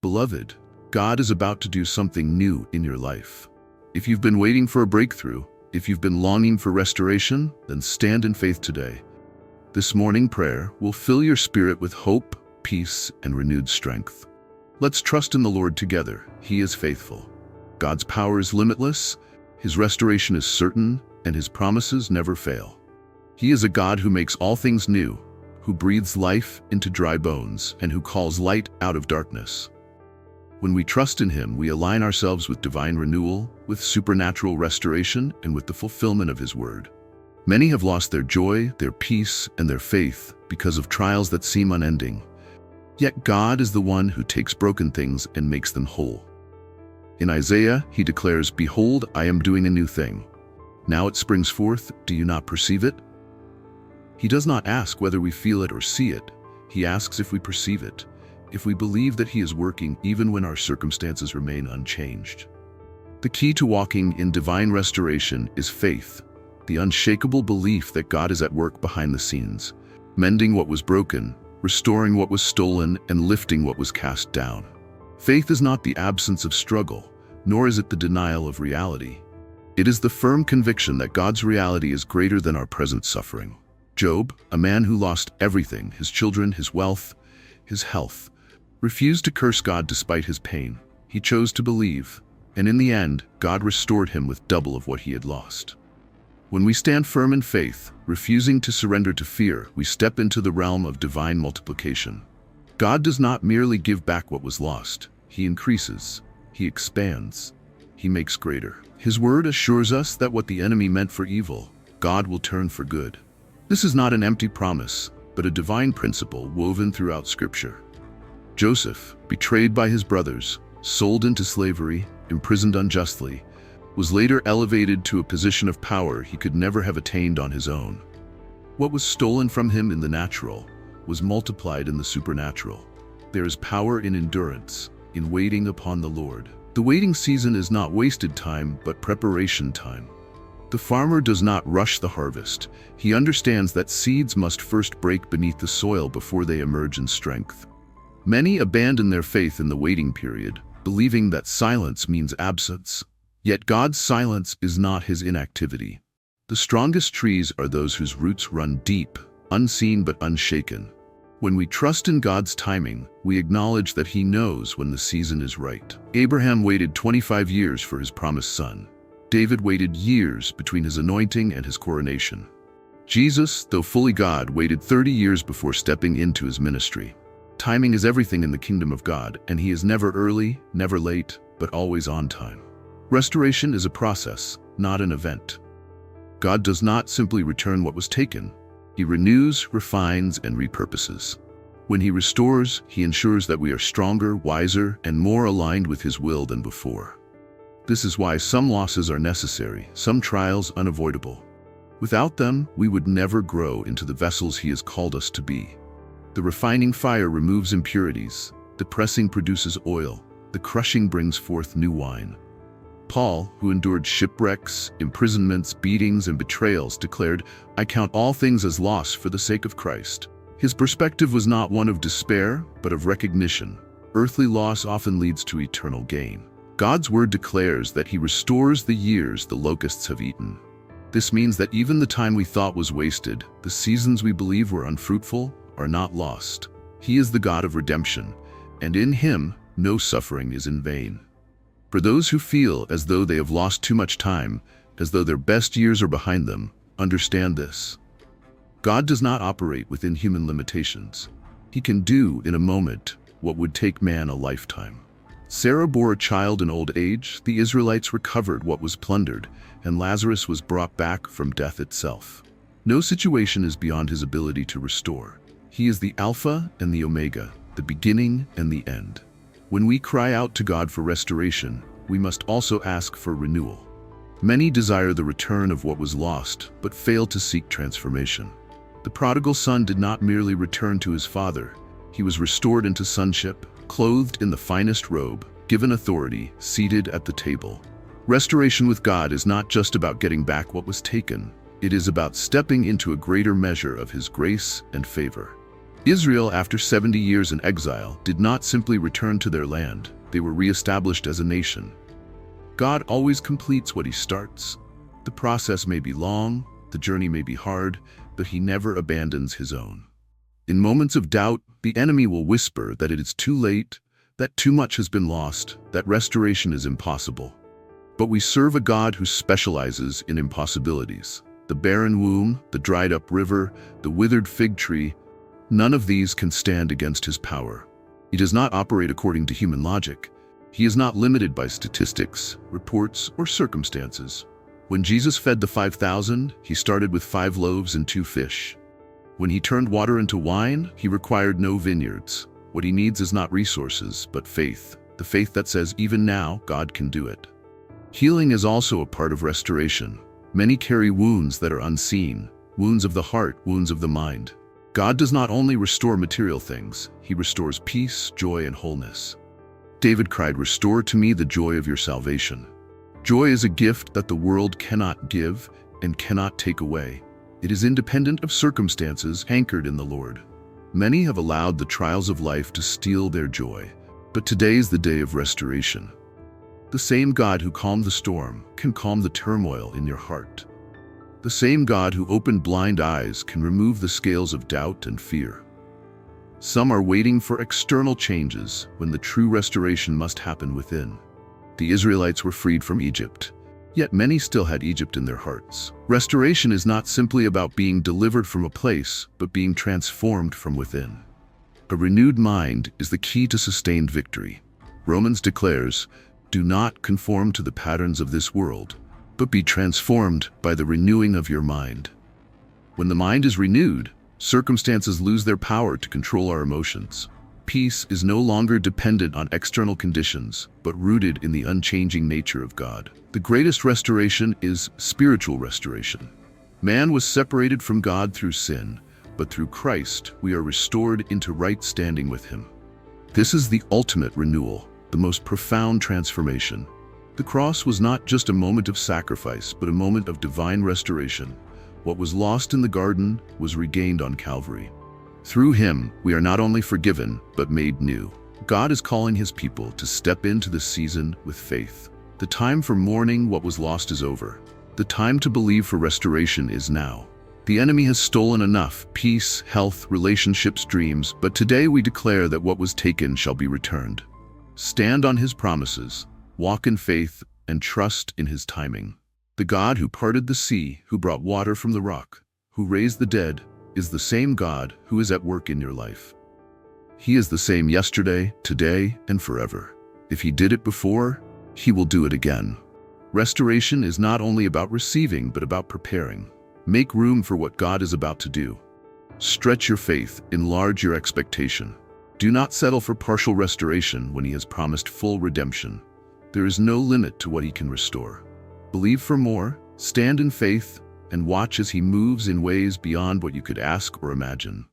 Beloved, God is about to do something new in your life. If you've been waiting for a breakthrough, if you've been longing for restoration, then stand in faith today. This morning prayer will fill your spirit with hope, peace, and renewed strength. Let's trust in the Lord together. He is faithful. God's power is limitless, His restoration is certain, and His promises never fail. He is a God who makes all things new, who breathes life into dry bones, and who calls light out of darkness. When we trust in Him, we align ourselves with divine renewal, with supernatural restoration, and with the fulfillment of His word. Many have lost their joy, their peace, and their faith because of trials that seem unending. Yet God is the one who takes broken things and makes them whole. In Isaiah, He declares, "Behold, I am doing a new thing. Now it springs forth, do you not perceive it?" He does not ask whether we feel it or see it. He asks if we perceive it, if we believe that He is working even when our circumstances remain unchanged. The key to walking in divine restoration is faith, the unshakable belief that God is at work behind the scenes, mending what was broken, restoring what was stolen, and lifting what was cast down. Faith is not the absence of struggle, nor is it the denial of reality. It is the firm conviction that God's reality is greater than our present suffering. Job, a man who lost everything, his children, his wealth, his health, refused to curse God despite his pain. He chose to believe, and in the end, God restored him with double of what he had lost. When we stand firm in faith, refusing to surrender to fear, we step into the realm of divine multiplication. God does not merely give back what was lost. He increases, He expands, He makes greater. His word assures us that what the enemy meant for evil, God will turn for good. This is not an empty promise, but a divine principle woven throughout Scripture. Joseph, betrayed by his brothers, sold into slavery, imprisoned unjustly, was later elevated to a position of power he could never have attained on his own. What was stolen from him in the natural was multiplied in the supernatural. There is power in endurance, in waiting upon the Lord. The waiting season is not wasted time, but preparation time. The farmer does not rush the harvest. He understands that seeds must first break beneath the soil before they emerge in strength. Many abandon their faith in the waiting period, believing that silence means absence. Yet God's silence is not His inactivity. The strongest trees are those whose roots run deep, unseen but unshaken. When we trust in God's timing, we acknowledge that He knows when the season is right. Abraham waited 25 years for his promised son. David waited years between his anointing and his coronation. Jesus, though fully God, waited 30 years before stepping into His ministry. Timing is everything in the kingdom of God, and He is never early, never late, but always on time. Restoration is a process, not an event. God does not simply return what was taken. He renews, refines, and repurposes. When He restores, He ensures that we are stronger, wiser, and more aligned with His will than before. This is why some losses are necessary, some trials unavoidable. Without them, we would never grow into the vessels He has called us to be. The refining fire removes impurities, the pressing produces oil, the crushing brings forth new wine. Paul, who endured shipwrecks, imprisonments, beatings, and betrayals, declared, "I count all things as loss for the sake of Christ." His perspective was not one of despair, but of recognition. Earthly loss often leads to eternal gain. God's word declares that He restores the years the locusts have eaten. This means that even the time we thought was wasted, the seasons we believe were unfruitful, are not lost. He is the God of redemption, and in Him, no suffering is in vain. For those who feel as though they have lost too much time, as though their best years are behind them, understand this. God does not operate within human limitations. He can do in a moment what would take man a lifetime. Sarah bore a child in old age, the Israelites recovered what was plundered, and Lazarus was brought back from death itself. No situation is beyond His ability to restore. He is the Alpha and the Omega, the beginning and the end. When we cry out to God for restoration, we must also ask for renewal. Many desire the return of what was lost, but fail to seek transformation. The prodigal son did not merely return to his father. He was restored into sonship, clothed in the finest robe, given authority, seated at the table. Restoration with God is not just about getting back what was taken. It is about stepping into a greater measure of His grace and favor. Israel, after 70 years in exile, did not simply return to their land. They were reestablished as a nation. God always completes what he starts. The process may be long, the journey may be hard, but he never abandons his own. In moments of doubt, the enemy will whisper that it is too late, that too much has been lost, that restoration is impossible. But we serve a God who specializes in impossibilities. The barren womb, the dried-up river, the withered fig tree, none of these can stand against his power. He does not operate according to human logic. He is not limited by statistics, reports, or circumstances. When Jesus fed the 5,000, he started with 5 loaves and 2 fish. When he turned water into wine, he required no vineyards. What he needs is not resources, but faith. The faith that says, even now, God can do it. Healing is also a part of restoration. Many carry wounds that are unseen, wounds of the heart, wounds of the mind. God does not only restore material things, he restores peace, joy, and wholeness. David cried, "Restore to me the joy of your salvation." Joy is a gift that the world cannot give and cannot take away. It is independent of circumstances, anchored in the Lord. Many have allowed the trials of life to steal their joy, but today is the day of restoration. The same God who calmed the storm can calm the turmoil in your heart. The same God who opened blind eyes can remove the scales of doubt and fear. Some are waiting for external changes when the true restoration must happen within. The Israelites were freed from Egypt, yet many still had Egypt in their hearts. Restoration is not simply about being delivered from a place, but being transformed from within. A renewed mind is the key to sustained victory. Romans declares, "Do not conform to the patterns of this world, but be transformed by the renewing of your mind." When the mind is renewed, circumstances lose their power to control our emotions. Peace is no longer dependent on external conditions, but rooted in the unchanging nature of God. The greatest restoration is spiritual restoration. Man was separated from God through sin, but through Christ we are restored into right standing with him. This is the ultimate renewal, the most profound transformation. The cross was not just a moment of sacrifice, but a moment of divine restoration. What was lost in the garden was regained on Calvary. Through him, we are not only forgiven, but made new. God is calling his people to step into this season with faith. The time for mourning what was lost is over. The time to believe for restoration is now. The enemy has stolen enough: peace, health, relationships, dreams, but today we declare that what was taken shall be returned. Stand on his promises, walk in faith, and trust in his timing. The God who parted the sea, who brought water from the rock, who raised the dead, is the same God who is at work in your life. He is the same yesterday, today, and forever. If he did it before, he will do it again. Restoration is not only about receiving, but about preparing. Make room for what God is about to do. Stretch your faith, enlarge your expectation. Do not settle for partial restoration when he has promised full redemption. There is no limit to what he can restore. Believe for more, stand in faith, and watch as he moves in ways beyond what you could ask or imagine.